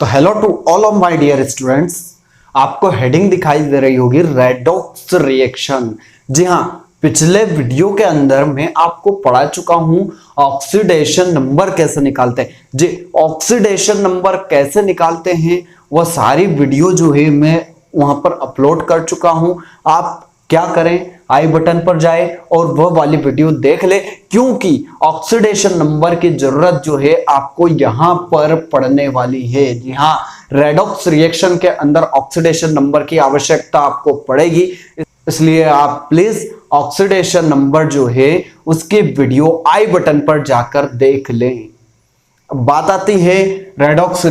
तो hello to all of my dear students, आपको heading दिखाई दे रही होगी रेडॉक्स रिएक्शन। जी हाँ, पिछले वीडियो के अंदर मैं आपको पढ़ा चुका हूं ऑक्सीडेशन नंबर कैसे निकालते हैं। जी, ऑक्सीडेशन नंबर कैसे निकालते हैं वह सारी वीडियो जो है मैं वहां पर अपलोड कर चुका हूं। आप क्या करें, आई बटन पर जाए और वह वाली वीडियो देख ले, क्योंकि ऑक्सीडेशन नंबर की जरूरत जो है आपको यहां पर पढ़ने वाली है। जी हाँ, रेडॉक्स रिएक्शन के अंदर ऑक्सीडेशन नंबर की आवश्यकता आपको पड़ेगी, इसलिए आप प्लीज ऑक्सीडेशन नंबर जो है उसकी वीडियो आई बटन पर जाकर देख लें। बात आती है रेडॉक्स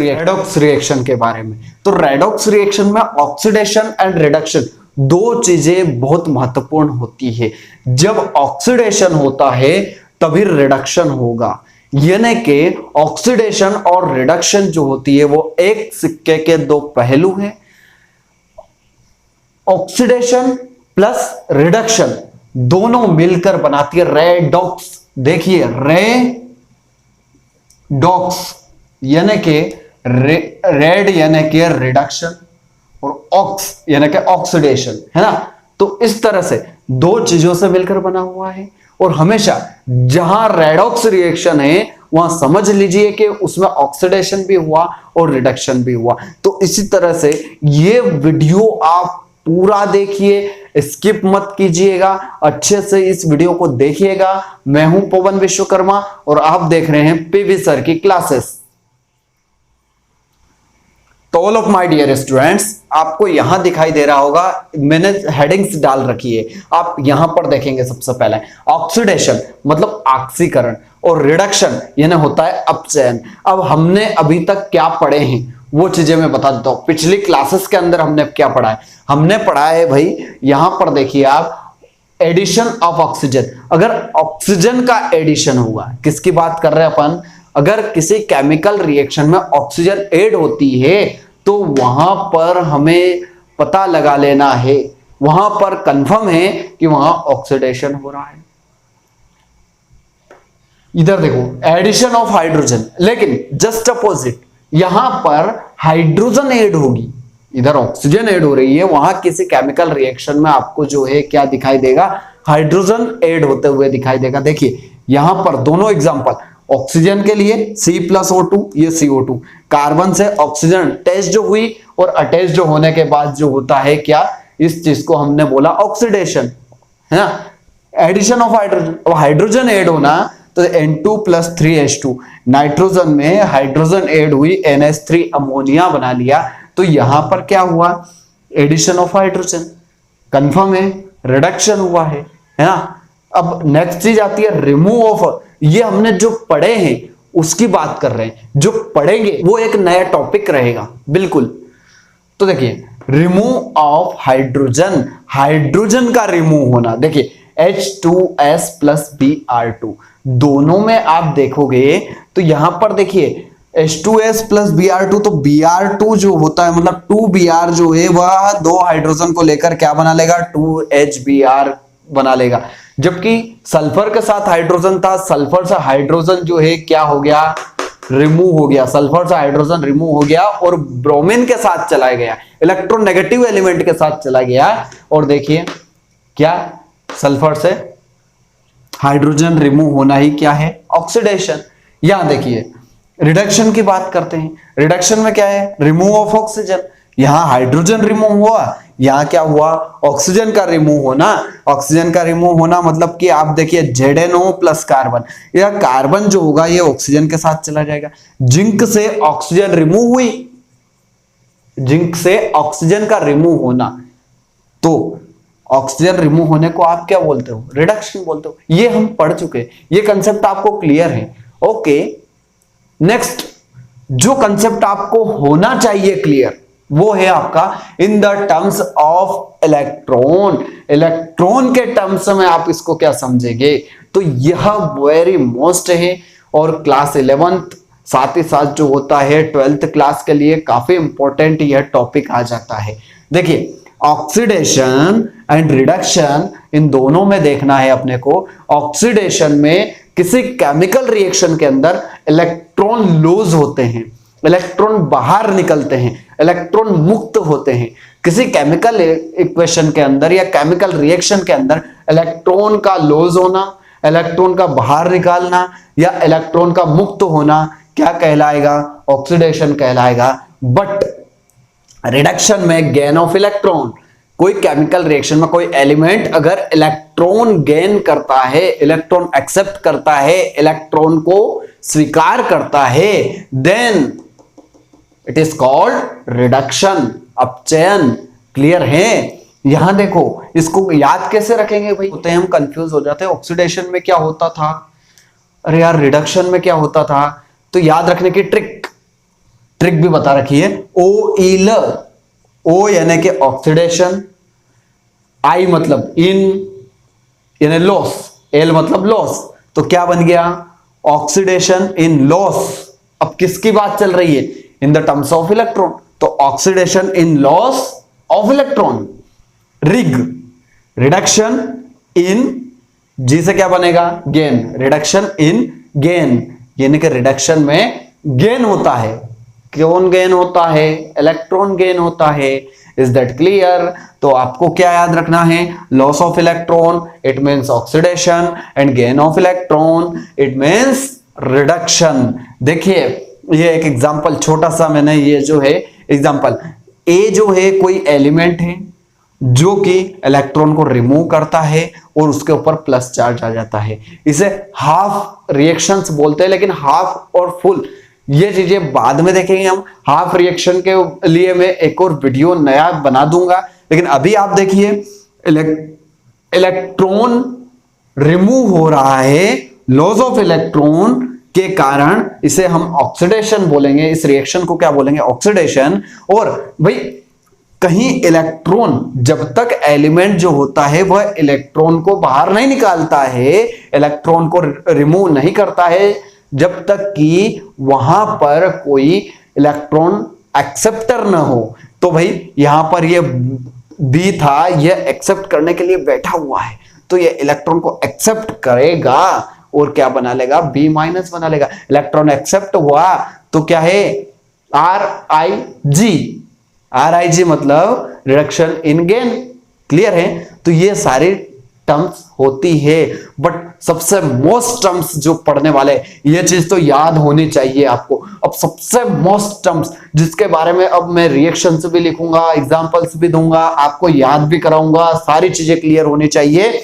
रिएक्शन के बारे में। तो रेडॉक्स रिएक्शन में ऑक्सीडेशन एंड रिडक्शन दो चीजें बहुत महत्वपूर्ण होती है। जब ऑक्सीडेशन होता है तभी रिडक्शन होगा, यानी कि ऑक्सीडेशन और रिडक्शन जो होती है वो एक सिक्के के दो पहलू हैं। ऑक्सीडेशन प्लस रिडक्शन दोनों मिलकर बनाती है रेडॉक्स। देखिए, रेडॉक्स यानी कि रेड यानी कि रिडक्शन और ऑक्स यानी कि ऑक्सीडेशन, है ना। तो इस तरह से दो चीजों से मिलकर बना हुआ है, और हमेशा जहां रेडॉक्स रिएक्शन है वहां समझ लीजिए कि उसमें ऑक्सीडेशन भी हुआ और रिडक्शन भी हुआ। तो इसी तरह से ये वीडियो आप पूरा देखिए, स्किप मत कीजिएगा, अच्छे से इस वीडियो को देखिएगा। मैं हूं पवन विश्वकर्मा और आप देख रहे हैं पीवी सर की क्लासेस। तो all of my dear students, आपको यहां दिखाई दे रहा होगा, मैंने हेडिंग्स डाल रखी है, आप यहां पर देखेंगे। सबसे पहले ऑक्सीडेशन मतलब ऑक्सीकरण, और रिडक्शन यानी होता है अपचयन। अब हमने अभी तक क्या पढ़े हैं वो चीजें मैं बता देता हूं। पिछली क्लासेस के अंदर हमने क्या पढ़ा है? हमने पढ़ा है भाई, यहां पर देखिए आप, एडिशन ऑफ ऑक्सीजन। अगर ऑक्सीजन का एडिशन हुआ, किसकी बात कर रहे हैं अपन? अगर किसी केमिकल रिएक्शन में ऑक्सीजन ऐड होती है तो वहां पर हमें पता लगा लेना है, वहां पर कंफर्म है कि वहां ऑक्सीडेशन हो रहा है। इधर देखो, एडिशन ऑफ हाइड्रोजन, लेकिन जस्ट अपोजिट, यहां पर हाइड्रोजन ऐड होगी, इधर ऑक्सीजन ऐड हो रही है, वहां किसी केमिकल रिएक्शन में आपको जो है क्या दिखाई देगा? हाइड्रोजन ऐड होते हुए दिखाई देगा। देखिए यहां पर दोनों एग्जांपल, ऑक्सीजन के लिए C+O2, ये CO2, कार्बन से ऑक्सीजन अटैच जो हुई, और अटैच जो होने के बाद जो होता है क्या, इस चीज को हमने बोला ऑक्सीडेशन, है ना। Addition of hydrogen, hydrogen add होना तो N2+3H2, नाइट्रोजन में हाइड्रोजन ऐड हुई, NH3 अमोनिया बना लिया, तो यहां पर क्या हुआ? Addition of hydrogen. कंफर्म है, रिडक्शन हुआ है ना। अब नेक्स्ट चीज आती है रिमूव ऑफ, ये हमने जो पढ़े हैं उसकी बात कर रहे हैं, जो पढ़ेंगे वो एक नया टॉपिक रहेगा बिल्कुल। तो देखिए, रिमूव ऑफ हाइड्रोजन, हाइड्रोजन का रिमूव होना। देखिए H2S+Br2, दोनों में आप देखोगे तो यहां पर देखिए H2S+Br2, तो Br2 जो होता है मतलब 2Br जो है वह दो हाइड्रोजन को लेकर क्या बना लेगा? 2HBr बना लेगा। जबकि सल्फर के साथ हाइड्रोजन था, सल्फर से हाइड्रोजन जो है क्या हो गया? रिमूव हो गया। सल्फर से हाइड्रोजन रिमूव हो गया और ब्रोमीन के साथ चला गया, इलेक्ट्रोनेगेटिव एलिमेंट के साथ चला गया। और देखिए क्या, सल्फर से हाइड्रोजन रिमूव होना ही क्या है? ऑक्सीडेशन। यहां देखिए रिडक्शन की बात करते हैं। रिडक्शन में क्या है? Remove of oxygen. यहां हाइड्रोजन रिमूव हुआ, यहां क्या हुआ? ऑक्सीजन का रिमूव होना। ऑक्सीजन का रिमूव होना मतलब कि आप देखिए ZnO प्लस कार्बन, यह कार्बन जो होगा ये ऑक्सीजन के साथ चला जाएगा। जिंक से ऑक्सीजन रिमूव हुई, जिंक से ऑक्सीजन का रिमूव होना, तो ऑक्सीजन रिमूव होने को आप क्या बोलते हो? रिडक्शन बोलते हो। ये हम पढ़ चुके हैं, ये कंसेप्ट आपको क्लियर है। ओके, नेक्स्ट जो कंसेप्ट आपको होना चाहिए क्लियर, वो है आपका इन the terms of electron. Electron के टर्म्स में आप इसको क्या समझेंगे? तो यह वेरी मोस्ट है, और क्लास 11th साथ ही साथ जो होता है 12th क्लास के लिए काफी इंपॉर्टेंट यह टॉपिक आ जाता है। देखिए ऑक्सीडेशन एंड रिडक्शन, इन दोनों में देखना है अपने को। ऑक्सीडेशन में किसी केमिकल रिएक्शन के अंदर इलेक्ट्रॉन लूज होते हैं, इलेक्ट्रॉन बाहर निकलते हैं, इलेक्ट्रॉन मुक्त होते हैं। किसी केमिकल इक्वेशन के अंदर या केमिकल रिएक्शन के अंदर इलेक्ट्रॉन का लॉस होना, इलेक्ट्रॉन का बाहर निकालना या इलेक्ट्रॉन का मुक्त होना क्या कहलाएगा? ऑक्सीडेशन कहलाएगा। बट रिडक्शन में गेन ऑफ इलेक्ट्रॉन, कोई केमिकल रिएक्शन में कोई एलिमेंट अगर इलेक्ट्रॉन गेन करता है, इलेक्ट्रॉन एक्सेप्ट करता है, इलेक्ट्रॉन को स्वीकार करता है, then it is called reduction, अपचयन। क्लियर है? यहां देखो, इसको याद कैसे रखेंगे भाई? होते हैं हम कंफ्यूज हो जाते हैं, ऑक्सीडेशन में क्या होता था, अरे यार रिडक्शन में क्या होता था। तो याद रखने की ट्रिक भी बता रखी है। ओ इल, ओ यानी कि ऑक्सीडेशन, आई मतलब इन यानी लॉस, एल मतलब लॉस, तो क्या बन गया? Oxidation in loss. अब किसकी बात चल रही है? In the terms of electron, तो oxidation in loss of electron. Rig, reduction in, G से क्या बनेगा? गेन, रिडक्शन इन गेन, यानी कि रिडक्शन में गेन होता है। कौन गेन होता है? इलेक्ट्रॉन गेन होता है। Is that clear? तो आपको क्या याद रखना है? Loss of electron it means oxidation and gain of electron it means reduction. देखिए ये एक एग्जांपल छोटा सा मैंने ये जो है एग्जांपल, ए जो है कोई एलिमेंट है जो कि इलेक्ट्रॉन को रिमूव करता है और उसके ऊपर प्लस चार्ज आ जाता है। इसे हाफ रिएक्शंस बोलते हैं, लेकिन हाफ और फुल ये चीजें बाद में देखेंगे हम। हाफ रिएक्शन के लिए मैं एक और वीडियो नया बना दूंगा, लेकिन अभी आप देखिए इलेक्ट्रॉन रिमूव हो रहा है, लॉस ऑफ इलेक्ट्रॉन के कारण इसे हम ऑक्सीडेशन बोलेंगे। इस रिएक्शन को क्या बोलेंगे? ऑक्सीडेशन। और भाई कहीं इलेक्ट्रॉन, जब तक एलिमेंट जो होता है वह इलेक्ट्रॉन को बाहर नहीं निकालता है, इलेक्ट्रॉन को रिमूव नहीं करता है, जब तक कि वहां पर कोई इलेक्ट्रॉन एक्सेप्टर ना हो। तो भाई यहां पर ये बी था, यह एक्सेप्ट करने के लिए बैठा हुआ है, तो ये इलेक्ट्रॉन को एक्सेप्ट करेगा और क्या बना लेगा? बी माइनस बना लेगा। इलेक्ट्रॉन एक्सेप्ट हुआ तो क्या है? RIG, RIG मतलब रिडक्शन इन गेन। क्लियर है? तो ये सारी टर्म्स होती है, बट सबसे मोस्ट टर्म्स जो पढ़ने वाले, ये चीज तो याद होनी चाहिए आपको। अब सबसे मोस्ट टर्म्स जिसके बारे में अब मैं रिएक्शंस भी लिखूंगा, एग्जांपल्स भी दूंगा, आपको याद भी कराऊंगा, सारी चीजें क्लियर होनी चाहिए।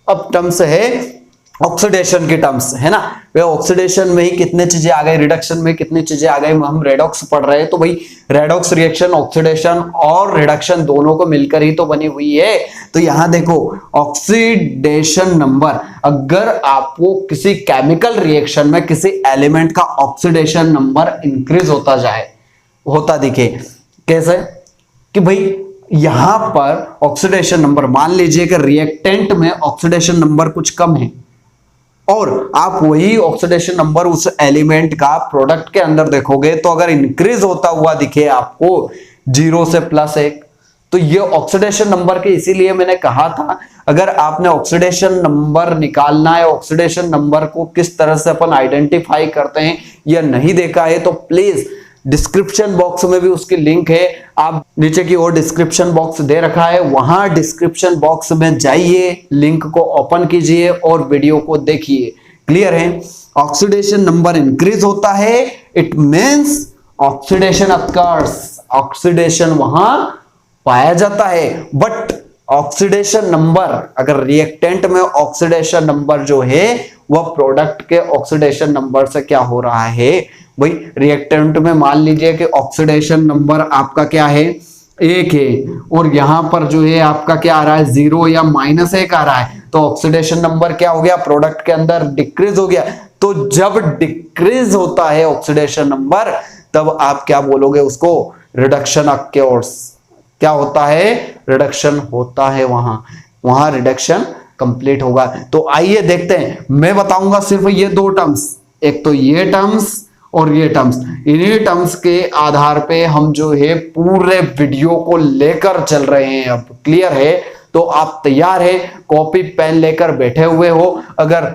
अब टर्म्स है ऑक्सीडेशन की टर्म्स, है ना? वे ऑक्सीडेशन में ही कितने चीजें आ गई, रिडक्शन में कितनी चीजें आ गई। हम रेडॉक्स पढ़ रहे हैं, तो भाई रेडॉक्स रिएक्शन ऑक्सीडेशन और रिडक्शन दोनों को मिलकर ही तो बनी हुई है। तो यहां देखो ऑक्सीडेशन नंबर, अगर आपको किसी केमिकल रिएक्शन में किसी एलिमेंट का ऑक्सीडेशन नंबर इंक्रीज होता जाए, होता दिखे, कैसे? कि भाई यहां पर ऑक्सीडेशन नंबर, मान लीजिए कि रिएक्टेंट में ऑक्सीडेशन नंबर कुछ कम है और आप वही ऑक्सीडेशन नंबर उस एलिमेंट का प्रोडक्ट के अंदर देखोगे, तो अगर इंक्रीज होता हुआ दिखे आपको 0 से +1, तो ये ऑक्सीडेशन नंबर के, इसीलिए मैंने कहा था अगर आपने ऑक्सीडेशन नंबर निकालना है, ऑक्सीडेशन नंबर को किस तरह से अपन आइडेंटिफाई करते हैं या नहीं देखा है, तो प्लीज डिस्क्रिप्शन बॉक्स में भी उसकी लिंक है, आप नीचे की ओर डिस्क्रिप्शन बॉक्स दे रखा है, वहां डिस्क्रिप्शन बॉक्स में जाइए, लिंक को ओपन कीजिए और वीडियो को देखिए। क्लियर है? ऑक्सीडेशन नंबर इंक्रीज होता है, it means oxidation occurs, oxidation वहां पाया जाता है। बट ऑक्सीडेशन नंबर, अगर रिएक्टेंट में ऑक्सीडेशन नंबर जो है वह प्रोडक्ट के ऑक्सीडेशन नंबर से क्या हो रहा है, भाई रिएक्टेंट में मान लीजिए कि ऑक्सीडेशन नंबर आपका क्या है, 1 है, और यहां पर जो है आपका क्या आ रहा है, 0 या -1 आ रहा है, तो ऑक्सीडेशन नंबर क्या हो गया, प्रोडक्ट के अंदर डिक्रीज हो गया। तो जब डिक्रीज होता है ऑक्सीडेशन नंबर, तब आप क्या बोलोगे उसको? रिडक्शन अक्योर्स। क्या होता है? रिडक्शन होता है, वहां रिडक्शन कंप्लीट होगा। तो आइए देखते हैं, मैं बताऊंगा सिर्फ ये 2 टर्म्स, एक तो ये टर्म्स और ये टर्म्स, इन्हीं टर्म्स के आधार पे हम जो है पूरे वीडियो को लेकर चल रहे हैं। अब क्लियर है? तो आप तैयार है, कॉपी पेन लेकर बैठे हुए हो, अगर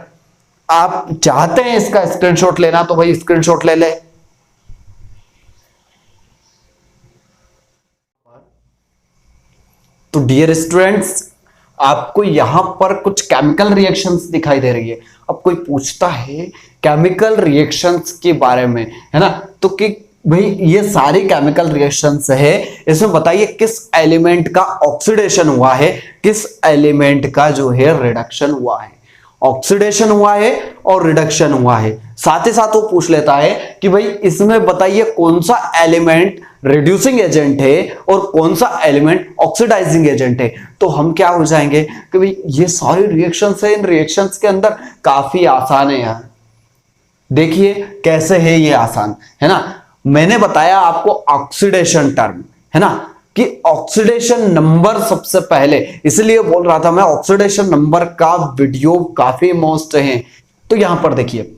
आप चाहते हैं इसका स्क्रीनशॉट लेना तो भाई स्क्रीनशॉट ले ले। तो डियर स्टूडेंट्स, आपको यहां पर कुछ केमिकल रिएक्शंस दिखाई दे रही है। अब कोई पूछता है केमिकल रिएक्शंस के बारे में, है ना, तो कि भाई ये सारी केमिकल रिएक्शंस है, इसमें बताइए किस एलिमेंट का ऑक्सीडेशन हुआ है, किस एलिमेंट का जो है रिडक्शन हुआ है। ऑक्सीडेशन हुआ है और रिडक्शन हुआ है। साथ ही साथ वो पूछ लेता है कि भाई इसमें बताइए कौन सा एलिमेंट रिड्यूसिंग एजेंट है और कौन सा एलिमेंट ऑक्सीडाइजिंग एजेंट है। तो हम क्या हो जाएंगे कि भाई ये सारी रिएक्शंस है, इन रिएक्शंस के अंदर काफी आसान है यार। देखिए कैसे है ये आसान, है ना। मैंने बताया आपको ऑक्सीडेशन टर्म, है ना, कि ऑक्सीडेशन नंबर सबसे पहले, इसलिए बोल रहा था मैं ऑक्सीडेशन नंबर का वीडियो काफी मस्त है। तो यहां पर देखिए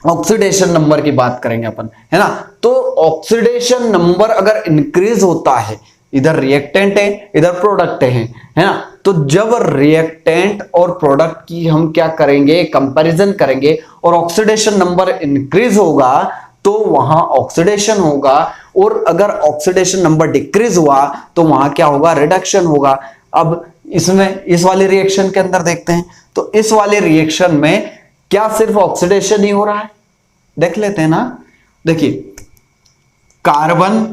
ऑक्सीडेशन नंबर की बात करेंगे अपन, है ना। तो ऑक्सीडेशन नंबर अगर इंक्रीज होता है, इधर रिएक्टेंट है इधर प्रोडक्ट है ना, तो जब रिएक्टेंट और प्रोडक्ट की हम क्या करेंगे, कंपैरिजन करेंगे और ऑक्सीडेशन नंबर इंक्रीज होगा तो वहां ऑक्सीडेशन होगा, और अगर ऑक्सीडेशन नंबर डिक्रीज हुआ तो वहां क्या होगा, रिडक्शन होगा। अब इसमें इस वाले रिएक्शन के अंदर देखते हैं, तो इस वाले रिएक्शन में क्या सिर्फ ऑक्सीडेशन ही हो रहा है, देख लेते हैं ना। देखिए कार्बन,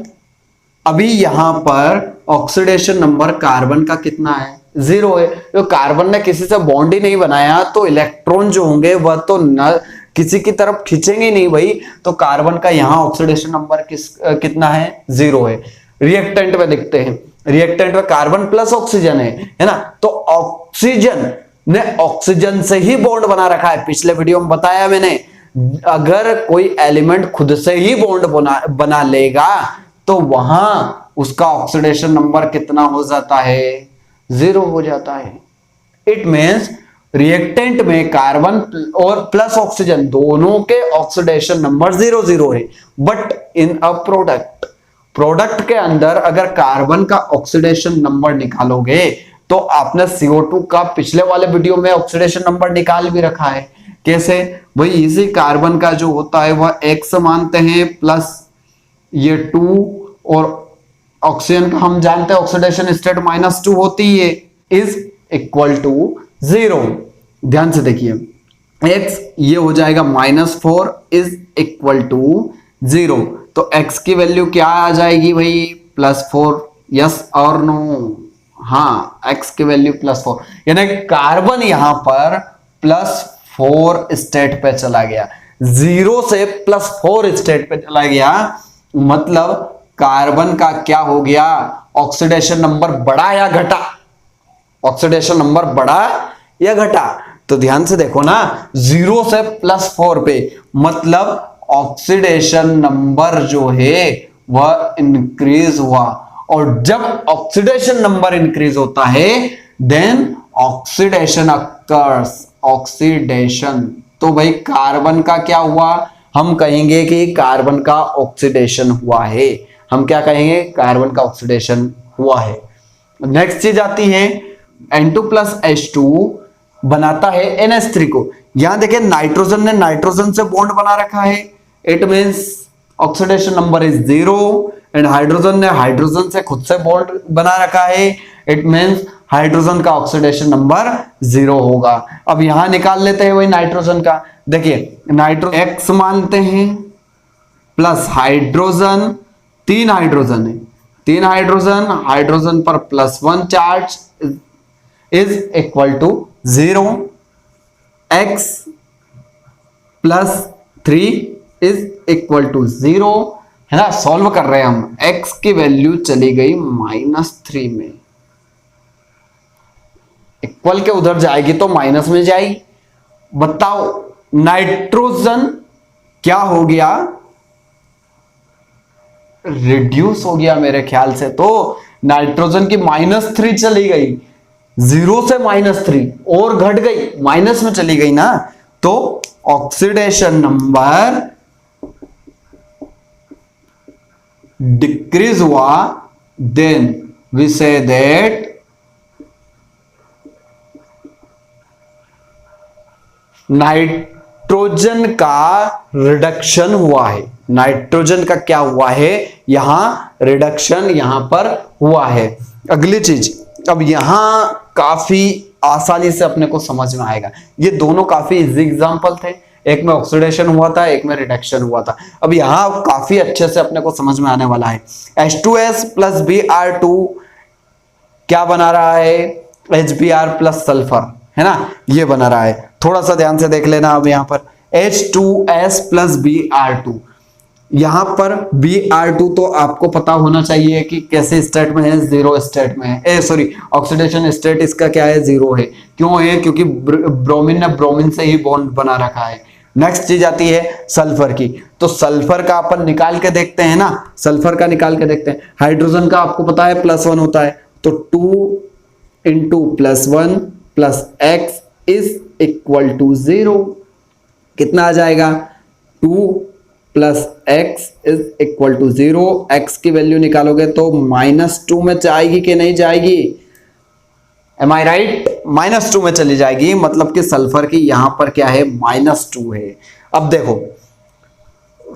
अभी यहां पर ऑक्सीडेशन नंबर कार्बन का कितना है, 0 है। तो कार्बन ने किसी से बॉन्ड ही नहीं बनाया तो इलेक्ट्रॉन जो होंगे वह तो न किसी की तरफ खींचेंगे नहीं भाई, तो कार्बन का यहां ऑक्सीडेशन नंबर कितना है, 0 है। रिएक्टेंट में देखते हैं, रिएक्टेंट में कार्बन प्लस ऑक्सीजन है ना, तो ऑक्सीजन ने ऑक्सीजन से ही बॉन्ड बना रखा है। पिछले वीडियो में बताया मैंने, अगर कोई एलिमेंट खुद से ही बॉन्ड बना लेगा तो वहां उसका ऑक्सीडेशन नंबर कितना हो जाता है, 0 हो जाता है। इट मींस रिएक्टेंट में कार्बन और प्लस ऑक्सीजन दोनों के ऑक्सीडेशन नंबर 0 है। बट इन अ प्रोडक्ट के अंदर अगर कार्बन का ऑक्सीडेशन नंबर निकालोगे तो आपने CO2 का पिछले वाले वीडियो में ऑक्सीडेशन नंबर निकाल भी रखा है। कैसे भाई, इसी कार्बन का जो होता है वह X मानते हैं प्लस ये 2, और ऑक्सीजन का हम जानते हैं ऑक्सीडेशन स्टेट -2 होती है, इज इक्वल टू 0। ध्यान से देखिए x ये हो जाएगा -4 इज इक्वल टू 0। तो x की वैल्यू क्या आ जाएगी भाई, +4। यस और नो, हाँ x की वैल्यू +4, यानी कार्बन यहां पर +4 स्टेट पे चला गया, 0 से +4 स्टेट पे चला गया। मतलब कार्बन का क्या हो गया, ऑक्सीडेशन नंबर बढ़ा या घटा, ऑक्सीडेशन नंबर बढ़ा या घटा। तो ध्यान से देखो ना, 0 से +4 पे, मतलब ऑक्सीडेशन नंबर जो है वह इंक्रीज हुआ, और जब ऑक्सीडेशन नंबर इंक्रीज होता है देन ऑक्सीडेशन अकर्स, ऑक्सीडेशन। तो भाई कार्बन का क्या हुआ, हम कहेंगे कि कार्बन का ऑक्सीडेशन हुआ है। हम क्या कहेंगे, कार्बन का ऑक्सीडेशन हुआ है। नेक्स्ट चीज आती है N2+H2 बनाता है NH3 को। यहां देखिए नाइट्रोजन ने नाइट्रोजन से बॉन्ड बना रखा है, it means oxidation number is 0, and hydrogen ने हाइड्रोजन से खुद से बॉन्ड बना रखा है, इट मींस हाइड्रोजन का ऑक्सीडेशन नंबर 0 होगा। अब यहां निकाल लेते हैं वही नाइट्रोजन का। देखिए नाइट्रोजन X मानते हैं प्लस हाइड्रोजन, 3 हाइड्रोजन है, 3 हाइड्रोजन, हाइड्रोजन पर +1 charge is equal to 0, x +3 is equal to 0, है ना। सॉल्व कर रहे हैं हम, x की वैल्यू चली गई -3 में, इक्वल के उधर जाएगी तो माइनस में जाएगी। बताओ नाइट्रोजन क्या हो गया, रिड्यूस हो गया मेरे ख्याल से। तो नाइट्रोजन की -3 चली गई, 0 से -3 और घट गई, माइनस में चली गई ना, तो ऑक्सीडेशन नंबर डिक्रीज हुआ। Then we say that nitrogen का रिडक्शन हुआ है। नाइट्रोजन का क्या हुआ है, यहां रिडक्शन यहां पर हुआ है। अगली चीज अब यहां काफी आसानी से अपने को समझ में आएगा, ये दोनों काफी इजी एग्जांपल थे, एक में ऑक्सीडेशन हुआ था, एक में रिडक्शन हुआ था। अब यहां काफी अच्छे से अपने को समझ में आने वाला है। H2S प्लस Br2 क्या बना रहा है, HBr प्लस सल्फर, है ना, ये बना रहा है। थोड़ा सा ध्यान से देख लेना। अब यहां पर H2S प्लस Br2, यहां पर Br2 तो आपको पता होना चाहिए कि कैसे स्टेट में है, जीरो स्टेट में है, सॉरी ऑक्सीडेशन स्टेट इसका क्या है, जीरो है। क्यों है, क्योंकि ब्रोमीन ने ब्रोमीन से ही बॉन्ड बना रखा है। नेक्स्ट चीज आती है सल्फर की, तो सल्फर का अपन निकाल के देखते हैं ना, सल्फर का निकाल के देखते हैं। हाइड्रोजन का आपको पता है +1 होता है, तो 2 into +1 plus x is equal to 0। कितना आ जाएगा, 2 plus x is equal to 0। x की वैल्यू निकालोगे तो -2 में जाएगी कि नहीं जाएगी, एम आई राइट, -2 में चली जाएगी। मतलब कि सल्फर की यहां पर क्या है, -2 है। अब देखो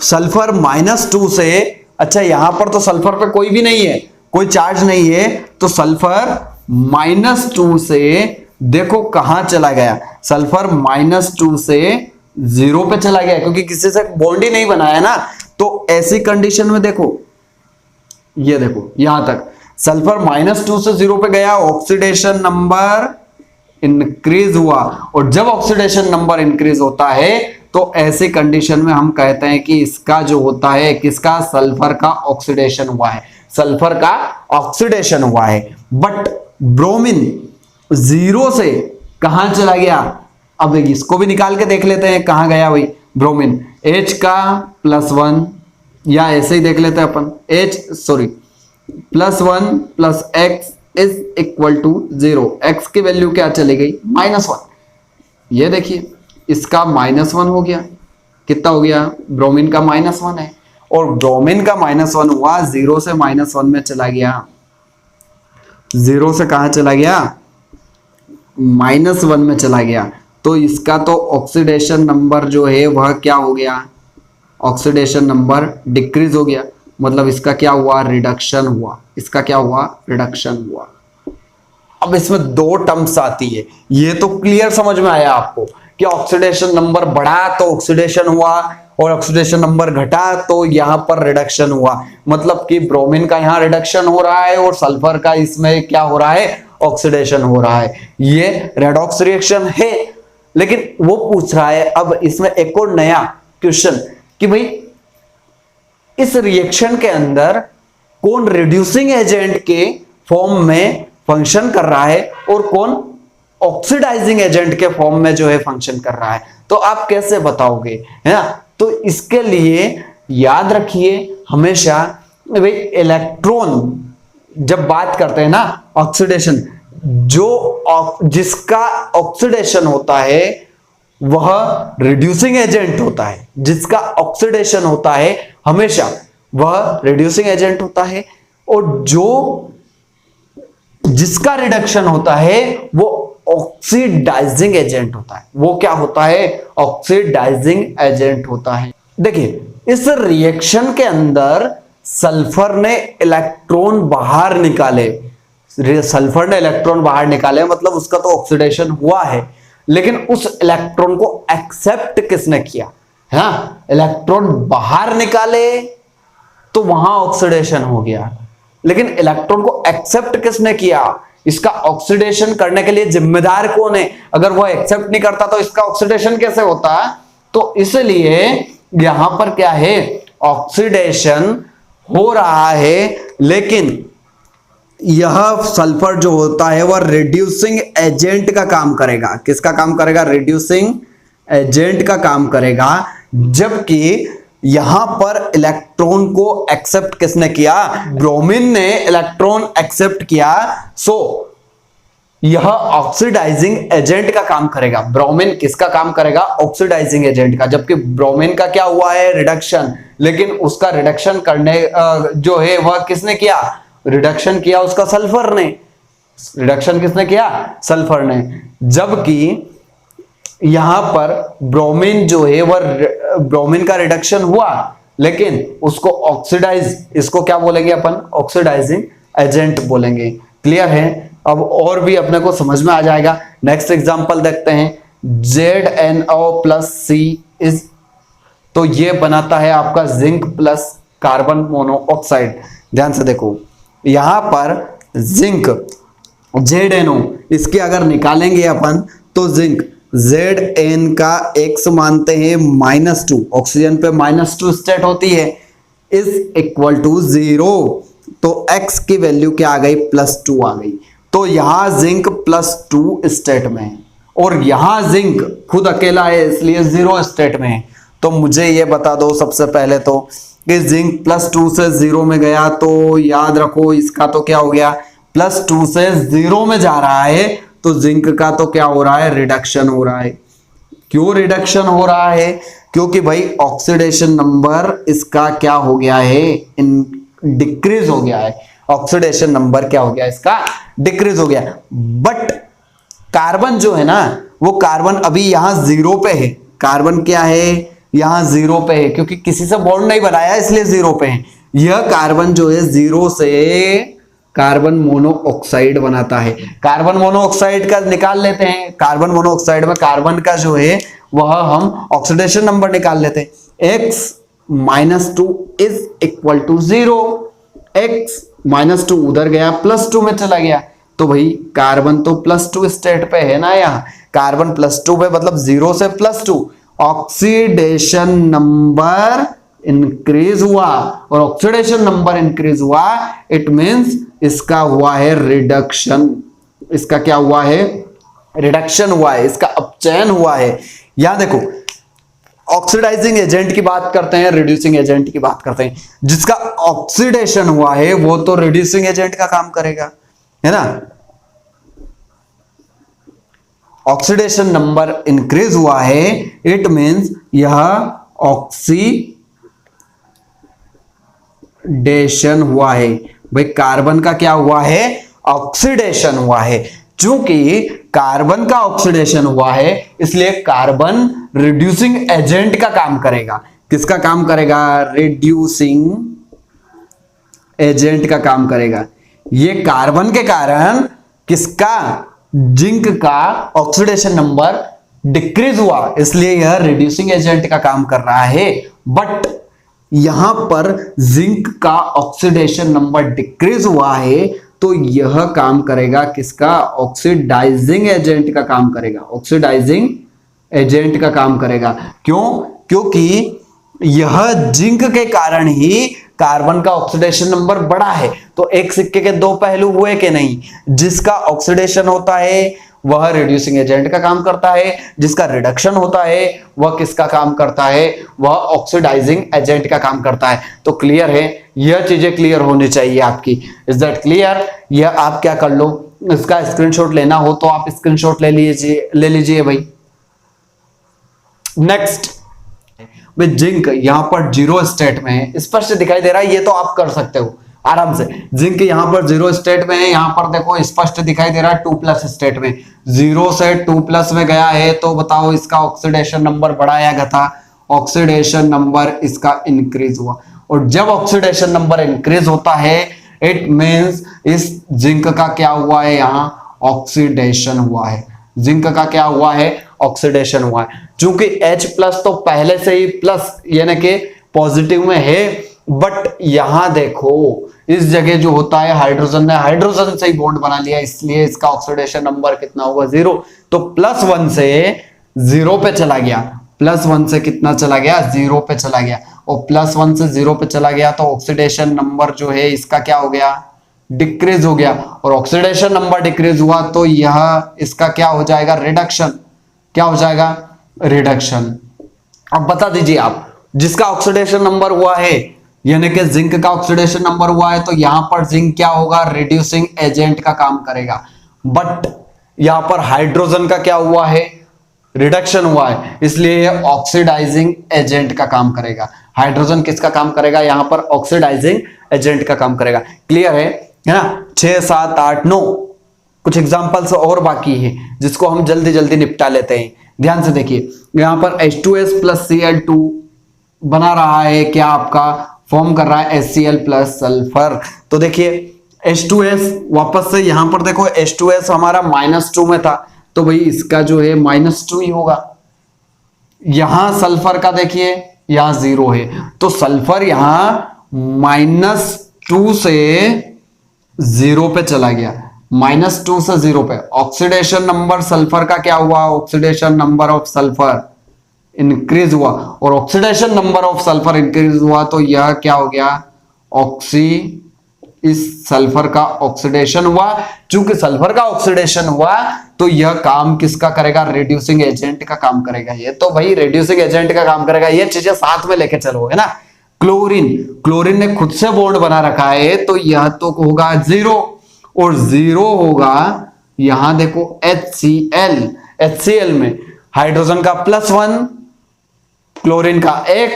सल्फर -2 से, अच्छा यहां पर तो सल्फर पे कोई भी नहीं है, कोई चार्ज नहीं है, तो सल्फर -2 से देखो कहां चला गया, सल्फर -2 से 0 पे चला गया, क्योंकि किसी से बॉन्ड ही नहीं बनाया ना। तो ऐसी कंडीशन में देखो, ये देखो यहां तक सल्फर -2 से 0 पे गया, ऑक्सीडेशन नंबर इंक्रीज हुआ, और जब ऑक्सीडेशन नंबर इंक्रीज होता है तो ऐसी कंडीशन में हम कहते हैं कि इसका जो होता है, किसका, सल्फर का ऑक्सीडेशन हुआ है, सल्फर का ऑक्सीडेशन हुआ है। बट ब्रोमीन 0 से कहां चला गया, अब इसको भी निकाल के देख लेते हैं कहां गया भाई ब्रोमीन, H का +1, या ऐसे ही देख लेते हैं अपन, +1 plus x is equal to 0। x की वैल्यू क्या चली गई, -1। ये देखिए इसका -1 हो गया, कितना हो गया, ब्रोमीन का -1 है, और ब्रोमीन का -1 हुआ, 0 से -1 में चला गया, 0 से कहां चला गया, -1 में चला गया। तो इसका तो ऑक्सीडेशन नंबर जो है वह क्या हो गया, ऑक्सीडेशन नंबर डिक्रीज हो गया, मतलब इसका क्या हुआ, रिडक्शन हुआ, इसका क्या हुआ, रिडक्शन हुआ। अब इसमें 2 टर्म्स आती है, ये तो क्लियर समझ में आया आपको कि ऑक्सीडेशन नंबर बढ़ा तो ऑक्सीडेशन हुआ, और ऑक्सीडेशन नंबर घटा तो यहां पर रिडक्शन हुआ। मतलब कि ब्रोमीन का यहां रिडक्शन हो रहा है और सल्फर का इसमें क्या हो रहा है, ऑक्सीडेशन हो रहा है। ये रेडॉक्स रिएक्शन है। लेकिन वो पूछ रहा है अब इसमें एक और नया क्वेश्चन कि भाई इस रिएक्शन के अंदर कौन रिड्यूसिंग एजेंट के फॉर्म में फंक्शन कर रहा है और कौन ऑक्सीडाइजिंग एजेंट के फॉर्म में जो है फंक्शन कर रहा है, तो आप कैसे बताओगे, है ना। तो इसके लिए याद रखिए हमेशा भाई, इलेक्ट्रॉन जब बात करते हैं ना ऑक्सीडेशन, जिसका ऑक्सीडेशन होता है वह रिड्यूसिंग एजेंट होता है, जिसका ऑक्सीडेशन होता है हमेशा वह रिड्यूसिंग एजेंट होता है, और जिसका रिडक्शन होता है वो ऑक्सीडाइजिंग एजेंट होता है। वो क्या होता है, ऑक्सीडाइजिंग एजेंट होता है। देखिए इस रिएक्शन के अंदर सल्फर ने इलेक्ट्रॉन बाहर निकाले, सल्फर ने इलेक्ट्रॉन बाहर निकाले, मतलब उसका तो ऑक्सीडेशन हुआ है, लेकिन उस इलेक्ट्रॉन को एक्सेप्ट किसने किया, है ना। इलेक्ट्रॉन बाहर निकाले तो वहां ऑक्सीडेशन हो गया, लेकिन इलेक्ट्रॉन को एक्सेप्ट किसने किया, इसका ऑक्सीडेशन करने के लिए जिम्मेदार कौन है। अगर वह एक्सेप्ट नहीं करता तो इसका ऑक्सीडेशन कैसे होता। तो इसलिए यहां पर क्या है, ऑक्सीडेशन हो रहा है, लेकिन यह सल्फर जो होता है वह रिड्यूसिंग एजेंट का काम करेगा। किसका काम करेगा, रिड्यूसिंग एजेंट का काम करेगा। जबकि यहां पर इलेक्ट्रॉन को एक्सेप्ट किसने किया, ब्रोमीन ने इलेक्ट्रॉन एक्सेप्ट किया, सो यह ऑक्सीडाइजिंग एजेंट का काम करेगा। ब्रोमीन किसका काम करेगा, ऑक्सीडाइजिंग एजेंट का। जबकि ब्रोमीन का क्या हुआ है, रिडक्शन, लेकिन उसका रिडक्शन करने जो है वह किसने किया, रिडक्शन किया उसका सल्फर ने। रिडक्शन किसने किया, सल्फर ने। जबकि यहां पर ब्रोमीन जो है वह ब्रोमीन का रिडक्शन हुआ, लेकिन उसको ऑक्सीडाइज, इसको क्या बोलेंगे अपन, ऑक्सीडाइजिंग एजेंट बोलेंगे। क्लियर है। अब और भी अपने को समझ में आ जाएगा। नेक्स्ट एग्जांपल देखते हैं, ZnO+C इज, तो ये बनाता है आपका जिंक प्लस कार्बन मोनोऑक्साइड। ध्यान से देखो, यहां पर जिंक ZnO, इसके अगर निकालेंगे अपन तो जिंक Zn का x मानते हैं -2, ऑक्सीजन पे -2 स्टेट होती है, इज इक्वल टू 0, तो x की वैल्यू क्या आ गई, +2 आ गई। तो यहां जिंक +2 स्टेट में है और यहां जिंक खुद अकेला है इसलिए 0 स्टेट में है। तो मुझे ये बता दो सबसे पहले तो कि जिंक +2 से 0 में गया, तो याद रखो इसका तो क्या हो गया, +2 से 0 में जा रहा है, तो जिंक का तो क्या हो रहा है, रिडक्शन हो रहा है। क्यों रिडक्शन हो रहा है, क्योंकि भाई ऑक्सीडेशन नंबर इसका क्या हो गया है, डिक्रीज हो गया है। ऑक्सीडेशन नंबर क्या हो गया, इसका डिक्रीज हो गया। बट कार्बन जो है ना, वो कार्बन अभी यहां 0 पे है। कार्बन क्या है, यहां 0 पे है, क्योंकि किसी से बॉन्ड नहीं बनाया इसलिए 0 पे है। यह कार्बन जो है 0 से कार्बन मोनोऑक्साइड बनाता है। कार्बन मोनोऑक्साइड का निकाल लेते हैं, कार्बन मोनोऑक्साइड में कार्बन का जो है वह हम ऑक्सीडेशन नंबर निकाल लेते हैं। x -2 is equal to 0, x -2 उधर गया, +2 में चला गया, तो भाई कार्बन तो +2 स्टेट पे है ना, यहाँ कार्बन +2 पे मतलब 0 से +2, ऑक्सीडेशन नंबर इंक्रीज हुआ, और ऑक्सीडेशन नंबर इंक्रीज हुआ, इट मींस इसका हुआ है रिडक्शन। इसका क्या हुआ है, रिडक्शन हुआ है, इसका अपचयन हुआ है। यहां देखो, ऑक्सीडाइजिंग एजेंट की बात करते हैं, रिड्यूसिंग एजेंट की बात करते हैं। जिसका ऑक्सीडेशन हुआ है वो तो रिड्यूसिंग एजेंट का काम करेगा, है ना। ऑक्सीडेशन नंबर इंक्रीज हुआ है, इट मींस यह ऑक्सीडेशन हुआ है। भाई कार्बन का क्या हुआ है, ऑक्सीडेशन हुआ है। चूंकि कार्बन का ऑक्सीडेशन हुआ है इसलिए कार्बन रिड्यूसिंग एजेंट का काम करेगा। किसका काम करेगा, रिड्यूसिंग एजेंट का काम करेगा। ये कार्बन के कारण किसका, जिंक का ऑक्सीडेशन नंबर डिक्रीज हुआ, इसलिए यह रिड्यूसिंग एजेंट का काम कर रहा है। बट यहां पर जिंक का ऑक्सीडेशन नंबर डिक्रीज हुआ है, तो यह काम करेगा किसका, ऑक्सीडाइजिंग एजेंट का काम करेगा। ऑक्सीडाइजिंग एजेंट का काम करेगा। क्यों, क्योंकि यह जिंक के कारण ही कार्बन का ऑक्सीडेशन नंबर बढ़ा है। तो एक सिक्के के दो पहलू हुए कि नहीं, जिसका ऑक्सीडेशन होता है वह रिड्यूसिंग एजेंट का काम करता है, जिसका रिडक्शन होता है वह किसका काम करता है, वह ऑक्सीडाइजिंग एजेंट का काम करता है। तो क्लियर है, यह चीजें क्लियर होनी चाहिए आपकी। Is that clear. यह आप क्या कर लो, इसका स्क्रीनशॉट लेना हो तो आप स्क्रीनशॉट ले लीजिए भाई। नेक्स्ट, जिंक यहां पर 0 स्टेट में है, स्पष्ट दिखाई दे रहा है, ये तो आप कर सकते हो आराम से। जिंक यहां पर 0 स्टेट में है, यहां पर देखो स्पष्ट दिखाई दे रहा है 2+ स्टेट में। 0 से 2+ में गया है, तो बताओ इसका ऑक्सीडेशन नंबर बढ़ा या घटा, ऑक्सीडेशन नंबर इसका इंक्रीज हुआ। और जब ऑक्सीडेशन नंबर इंक्रीज होता है, इट मींस इस जिंक का क्या हुआ है, यहां ऑक्सीडेशन हुआ है। जिंक का क्या हुआ है, ऑक्सीडेशन हुआ है। चूंकि H+ तो पहले से ही प्लस यानी कि पॉजिटिव में है, बट यहां देखो इस जगह जो होता है हाइड्रोजन ने हाइड्रोजन से ही बॉन्ड बना लिया, इसलिए इसका ऑक्सीडेशन नंबर कितना होगा, 0। तो +1 से 0 पे चला गया, +1 से कितना चला गया, 0 पे चला गया। और +1 से 0 पे चला गया तो ऑक्सीडेशन नंबर जो है इसका क्या हो गया, डिक्रीज हो गया। और ऑक्सीडेशन नंबर डिक्रीज हुआ तो यह इसका क्या हो जाएगा, रिडक्शन। क्या हो जाएगा, रिडक्शन। अब बता दीजिए आप, जिसका ऑक्सीडेशन नंबर हुआ है यानी कि जिंक का ऑक्सीडेशन नंबर हुआ है, तो यहां पर जिंक क्या होगा, रिड्यूसिंग एजेंट का काम करेगा। बट यहां पर हाइड्रोजन का क्या हुआ है, रिडक्शन हुआ है, इसलिए यह ऑक्सीडाइजिंग एजेंट का काम करेगा। हाइड्रोजन किसका काम करेगा, यहां पर ऑक्सीडाइजिंग एजेंट का काम करेगा। क्लियर है ना। 6, 7, 8, 9 कुछ एग्जांपल्स और बाकी है जिसको हम जल्दी जल्दी निपटा लेते हैं। ध्यान से देखिए, यहां पर H2S+Cl2 बना रहा है, क्या आपका फॉर्म कर रहा है HCl+ सल्फर। तो देखिए H2S वापस से यहां पर देखो H2S हमारा -2 में था, तो भाई इसका जो है -2 ही होगा। यहां सल्फर का देखिए यहां 0 है, तो सल्फर यहां -2 से 0 पे चला गया, -2 से 0 पे। ऑक्सीडेशन नंबर सल्फर का क्या हुआ, oxidation number of sulphur increase हुआ, और oxidation number of sulphur increase हुआ तो यह क्या हो गया, ऑक्सी, इस सल्फर का ऑक्सीडेशन हुआ। चूंकि सल्फर का ऑक्सीडेशन हुआ तो यह काम किसका करेगा, रिड्यूसिंग एजेंट का काम करेगा। ये तो भाई रिड्यूसिंग एजेंट का काम करेगा, ये चीजें साथ में लेके चलो, है ना। क्लोरीन, क्लोरीन ने खुद से बॉन्ड बना रखा है, तो यह तो होगा 0, और 0 होगा यहां देखो HCl, HCl में हाइड्रोजन का +1, क्लोरीन का X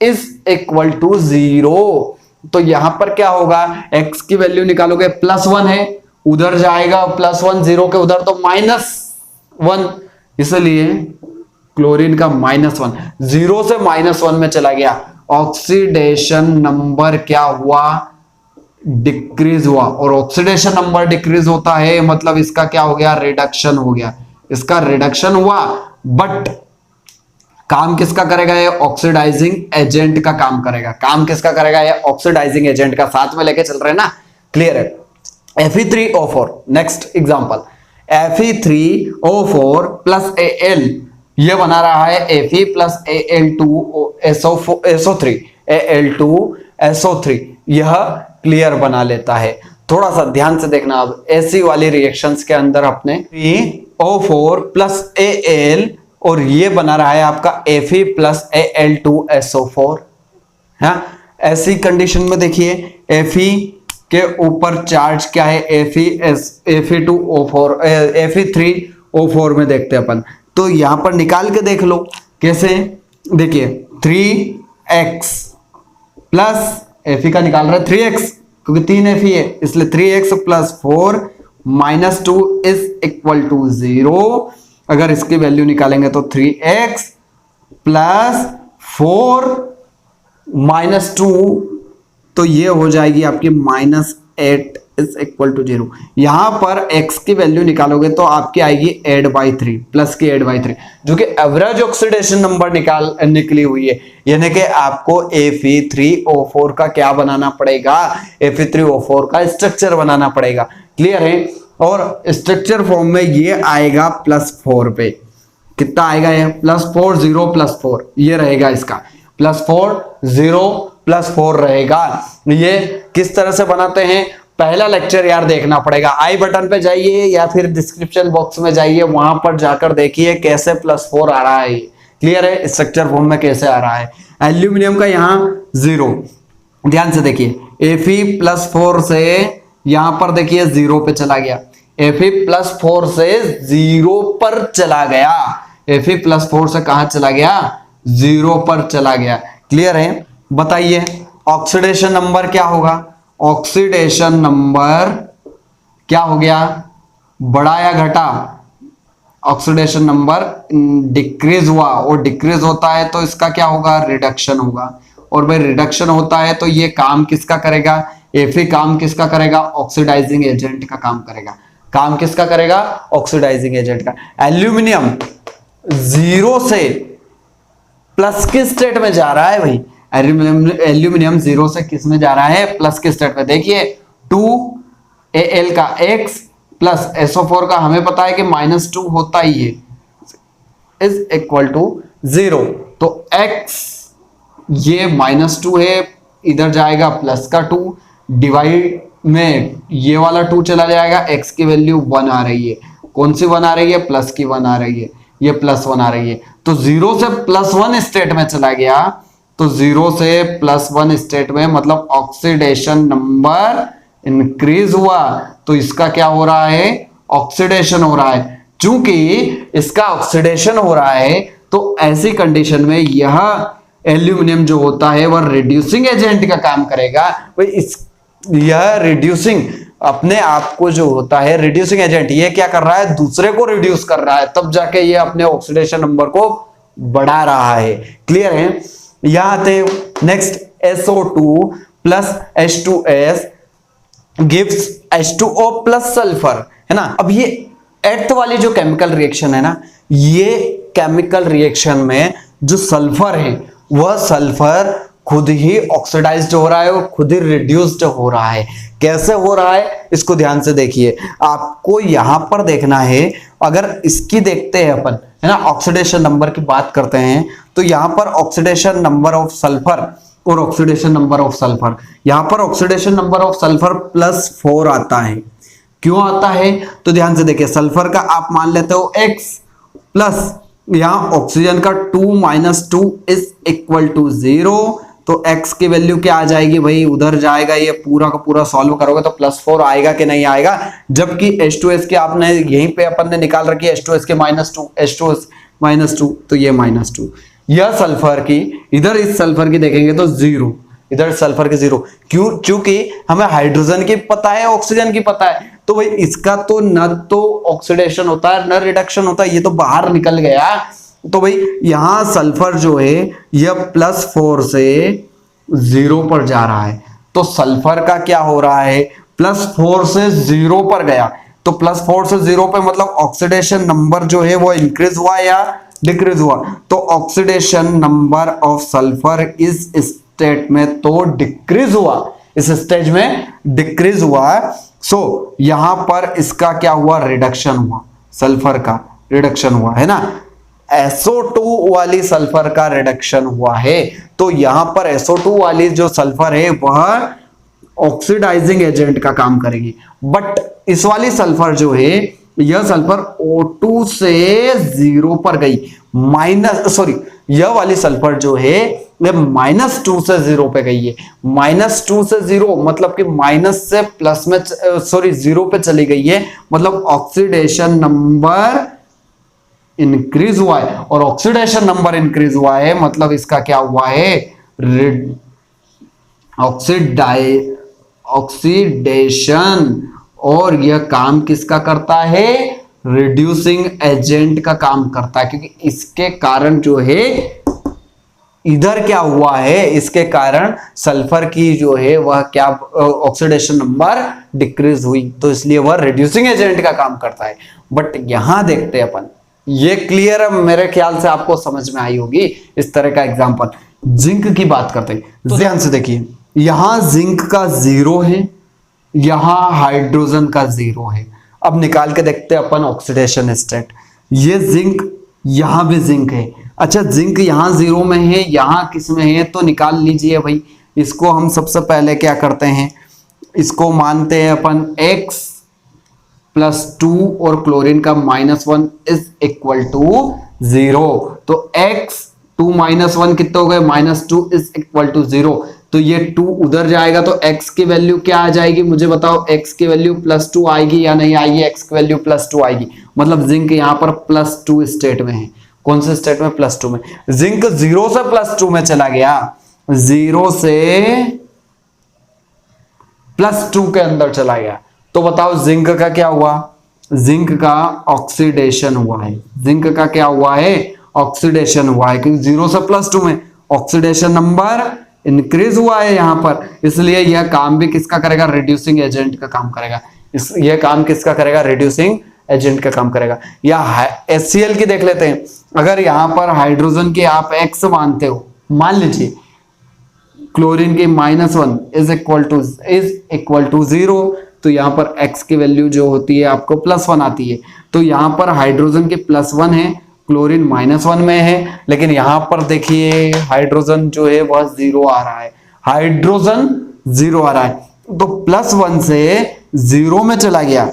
इज इक्वल टू 0। तो यहां पर क्या होगा, X की वैल्यू निकालोगे +1 है, उधर जाएगा +1, 0 के उधर तो -1, इसलिए क्लोरीन का -1 0 से -1 में चला गया। ऑक्सीडेशन नंबर क्या हुआ, डिक्रीज हुआ, और ऑक्सीडेशन नंबर डिक्रीज होता है मतलब इसका क्या हो गया, रिडक्शन हो गया। इसका रिडक्शन हुआ, बट काम किसका करेगा, ये ऑक्सीडाइजिंग एजेंट का काम करेगा। काम किसका करेगा, ये ऑक्सीडाइजिंग एजेंट का, साथ में लेके चल रहे हैं ना, क्लियर है। Fe3O4 next example, Fe3O4 plus Al, ये बना रहा है Fe प्लस Al2SO3, Al2SO3, यह क्लियर बना लेता है। थोड़ा सा ध्यान से देखना, अब ऐसी वाली रिएक्शंस के अंदर अपने O4 प्लस Al, और ये बना रहा है आपका Fe प्लस Al2SO4। हाँ, ऐसी कंडीशन में देखिए Fe के ऊपर चार्ज क्या है, Fe2O4, Fe3O4 में देखते हैं अपन, तो यहां पर निकाल के देख लो कैसे। देखिए 3x प्लस Fe का निकाल रहा है 3x, क्योंकि 3 Fe है, इसलिए 3x plus 4 -2 is equal to 0। अगर इसकी वैल्यू निकालेंगे तो 3x प्लस 4 -2, तो ये हो जाएगी आपकी -8 इज इक्वल टू 0। यहां पर x की वैल्यू निकालोगे तो आपकी आएगी 8/3, प्लस की 8/3, जो कि एवरेज ऑक्सीडेशन नंबर निकली हुई है। यानी कि आपको Fe3O4 का क्या बनाना पड़ेगा, Fe3O4 का स्ट्रक्चर बनाना पड़ेगा, क्लियर है। और स्ट्रक्चर फॉर्म में ये आएगा +4 पे, कितना आएगा ये, +4 0 +4, ये रहेगा इसका +4 0 +4 रहेगा। ये किस तरह से बनाते हैं, पहला लेक्चर यार देखना पड़ेगा, आई बटन पे जाइए या फिर डिस्क्रिप्शन बॉक्स में जाइए, वहां पर जाकर देखिए कैसे +4 आ रहा है, क्लियर है, स्ट्रक्चर फॉर्म में कैसे आ रहा है। एल्यूमिनियम का यहाँ 0, ध्यान से देखिए Fe+4 से यहां पर देखिए 0 पे चला गया, Fe+4 से 0 पर चला गया, Fe+4 से कहां चला गया, 0 पर चला गया, क्लियर है। बताइए ऑक्सीडेशन नंबर क्या होगा, ऑक्सीडेशन नंबर क्या हो गया, बढ़ा या घटा, ऑक्सीडेशन नंबर डिक्रीज हुआ, और डिक्रीज होता है तो इसका क्या होगा, रिडक्शन होगा, और भाई रिडक्शन होता है तो ये काम किसका करेगा, Fe काम किसका करेगा, ऑक्सीडाइजिंग एजेंट का काम करेगा। काम किसका करेगा, ऑक्सीडाइजिंग एजेंट का। एल्यूमिनियम 0 से प्लस के स्टेट में जा रहा है भाई, एल्यूमिनियम 0 से किस में जा रहा है, प्लस के स्टेट में। देखिए 2Al का X प्लस SO4 का हमें पता है कि -2 होता ही है, इज इक्वल टू 0, तो X ये -2 है, इधर जाएगा प्लस का 2, डिवाइड में ये वाला 2 चला जाएगा, X की वैल्यू 1 आ रही है, कौन सी 1 आ रही है, प्लस की 1 आ रही है, ये +1 आ रही है, तो 0 से +1 स्टेट में चला गया, तो 0 से +1 स्टेट में मतलब ऑक्सीडेशन नंबर इंक्रीज हुआ, तो इसका क्या हो रहा है, ऑक्सीडेशन हो रहा है। चूंकि इसका ऑक्सीडेशन हो रहा है तो ऐसी कंडीशन में यह एल्यूमिनियम जो होता है वह रिड्यूसिंग एजेंट का काम करेगा। यह रिड्यूसिंग अपने आप को जो होता है रिड्यूसिंग एजेंट, ये क्या कर रहा है, दूसरे को रिड्यूस कर रहा है, तब जाके ये अपने ऑक्सीडेशन नंबर को बढ़ा रहा है, क्लियर है। यहां आते next SO2 plus H2S, gives H2O plus sulphur, है ना। अब ये एर्थ वाली जो केमिकल रिएक्शन है ना, ये केमिकल रिएक्शन में जो सल्फर है वह सल्फर खुद ही ऑक्सीडाइज्ड हो रहा है और खुद ही रिड्यूस्ड हो रहा है। कैसे हो रहा है इसको ध्यान से देखिए, आपको यहां पर देखना है। अगर इसकी देखते हैं अपन, है ना, ऑक्सीडेशन नंबर की बात करते हैं, तो यहां पर ऑक्सीडेशन नंबर ऑफ सल्फर और ऑक्सीडेशन नंबर ऑफ सल्फर, यहां पर ऑक्सीडेशन नंबर ऑफ सल्फर +4 आता है। क्यों आता है तो ध्यान से देखिए, सल्फर का आप मान लेते हो x प्लस यहां ऑक्सीजन का 2 - 2 इज इक्वल टू 0, तो x की वैल्यू क्या आ जाएगी भाई, उधर जाएगा, ये पूरा का पूरा सॉल्व करोगे तो +4 आएगा कि नहीं आएगा। जबकि H2S के आपने यहीं पे अपन ने निकाल रखी है H2S के -2, H2S -2, तो ये -2, यह सल्फर की, इधर इस सल्फर की देखेंगे तो 0, इधर सल्फर की 0। क्यों? क्योंकि हमें हाइड्रोजन की पता है, ऑक्सीजन की पता है, तो भाई इसका तो न तो ऑक्सीडेशन होता है न रिडक्शन होता है, ये तो बाहर निकल गया। तो भाई यहां सल्फर जो है यह +4 से 0 पर जा रहा है, तो सल्फर का क्या हो रहा है, +4 से 0 पर गया, तो +4 से 0 पे मतलब ऑक्सीडेशन नंबर जो है वो इंक्रीज हुआ या डिक्रीज हुआ, तो ऑक्सीडेशन नंबर ऑफ सल्फर इस स्टेट में तो डिक्रीज हुआ, इस स्टेज में डिक्रीज हुआ। सो यहां पर इसका क्या हुआ, रिडक्शन हुआ, सल्फर का रिडक्शन हुआ, है ना। SO2 वाली सल्फर का रिडक्शन हुआ है, तो यहां पर SO2 वाली जो सल्फर है वह ऑक्सीडाइजिंग एजेंट का काम करेगी। बट इस वाली सल्फर जो है, यह सल्फर O2 से 0 पर गई, यह वाली सल्फर जो है ये -2 से 0 पे गई है। -2 से 0 मतलब कि माइनस से प्लस में 0 पे चली गई है, मतलब ऑक्सीडेशन नंबर इंक्रीज हुआ है, और ऑक्सीडेशन नंबर इंक्रीज हुआ है मतलब इसका क्या हुआ है, ऑक्सीडेशन। और यह काम किसका करता है, रिड्यूसिंग एजेंट का काम करता है, क्योंकि इसके कारण जो है इधर क्या हुआ है, इसके कारण सल्फर की जो है वह क्या ऑक्सीडेशन नंबर डिक्रीज हुई, तो इसलिए वह रिड्यूसिंग एजेंट का काम करता है। बट यहां देखते हैं अपन, ये क्लियर है, मेरे ख्याल से आपको समझ में आई होगी इस तरह का एग्जांपल। जिंक की बात करते हैं, तो ध्यान से देखिए, यहां जिंक का 0 है, यहां हाइड्रोजन का 0 है। अब निकाल के देखते हैं अपन ऑक्सीडेशन स्टेट, ये जिंक, यहां भी जिंक है। अच्छा, जिंक यहां 0 में है, यहां किस में है, तो निकाल लीजिए भाई। इसको हम सबसे पहले क्या करते हैं, इसको मानते हैं अपन x +2 और क्लोरीन का -1 इज इक्वल टू 0, तो x 2 - 1 कितने हो गए, -2 इज इक्वल टू 0, तो ये 2 उधर जाएगा, तो x की वैल्यू क्या आ जाएगी, मुझे बताओ, x की वैल्यू +2 आएगी या नहीं आएगी, x की वैल्यू +2 आएगी, मतलब जिंक यहां पर +2 स्टेट में है। कौन से स्टेट में, +2 में। जिंक 0 से +2 में चला गया, 0 से +2 के अंदर चला गया, तो बताओ जिंक का क्या हुआ, जिंक का ऑक्सीडेशन हुआ है, जिंक का क्या हुआ है, ऑक्सीडेशन हुआ है, क्योंकि 0 से +2 में ऑक्सीडेशन नंबर इंक्रीज हुआ है यहां पर, इसलिए यह काम भी किसका करेगा, रिड्यूसिंग एजेंट का काम करेगा। यह काम किसका करेगा, रिड्यूसिंग एजेंट का काम करेगा। या HCl की देख लेते हैं, अगर यहां पर हाइड्रोजन की आप x मानते हो, मान लीजिए क्लोरीन की -1 इज इक्वल टू 0, तो यहां पर x की वैल्यू जो होती है आपको +1 आती है, तो यहां पर हाइड्रोजन की +1 है, क्लोरीन -1 में है, लेकिन यहां पर देखिए हाइड्रोजन जो है वह 0 आ रहा है, हाइड्रोजन 0 आ रहा है, तो +1 से 0 में चला गया,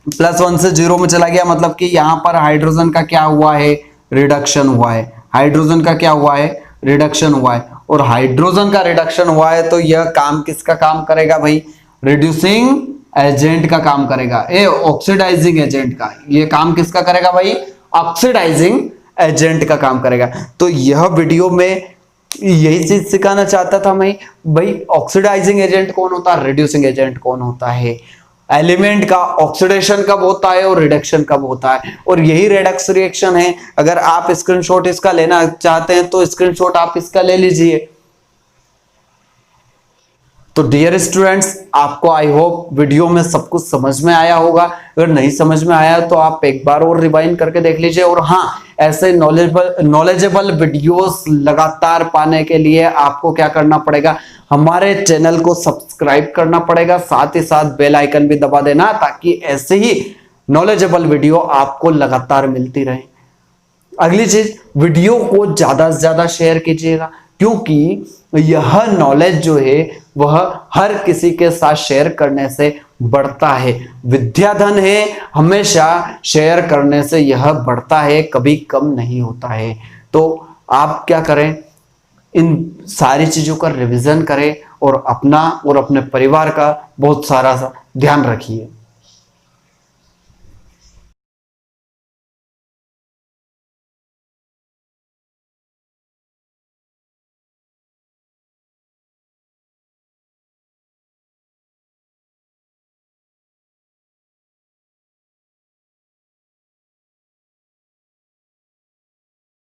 +1 से 0 में चला गया, मतलब कि यहां पर हाइड्रोजन का क्या हुआ है, रिडक्शन हुआ है, हाइड्रोजन का क्या हुआ है, रिडक्शन हुआ है, और हाइड्रोजन का रिडक्शन हुआ है, तो यह काम किसका काम करेगा भाई, रिड्यूसिंग एजेंट का काम करेगा, ए ऑक्सीडाइजिंग एजेंट का। ये काम किसका करेगा भाई, ऑक्सीडाइजिंग एजेंट का काम करेगा। तो यह वीडियो में यही चीज सिखाना चाहता था मैं भाई, ऑक्सीडाइजिंग एजेंट कौन होता है, रिड्यूसिंग एजेंट कौन होता है, एलिमेंट का ऑक्सीडेशन कब होता है और रिडक्शन कब होता है, और यही रेडक्स रिएक्शन है। अगर आप स्क्रीनशॉट इसका लेना चाहते हैं तो स्क्रीनशॉट आप इसका ले लीजिए। तो डियर स्टूडेंट्स, आपको आई होप वीडियो में सब कुछ समझ में आया होगा। अगर नहीं समझ में आया तो आप एक बार और रिवाइंड करके देख लीजिए। और हाँ, ऐसे नॉलेजेबल वीडियोस लगातार पाने के लिए आपको क्या करना पड़ेगा, हमारे चैनल को सब्सक्राइब करना पड़ेगा, साथ ही साथ बेल आइकन भी दबा देना, ताकि ऐसे ही नॉलेजेबल वीडियो आपको लगातार मिलती रहे। अगली चीज, वीडियो को ज्यादा से ज्यादा शेयर कीजिएगा, क्योंकि यह नॉलेज जो है वह हर किसी के साथ शेयर करने से बढ़ता है। विद्या धन है, हमेशा शेयर करने से यह बढ़ता है, कभी कम नहीं होता है। तो आप क्या करें, इन सारी चीजों का रिवीजन करें और अपना और अपने परिवार का बहुत सारा ध्यान रखिए।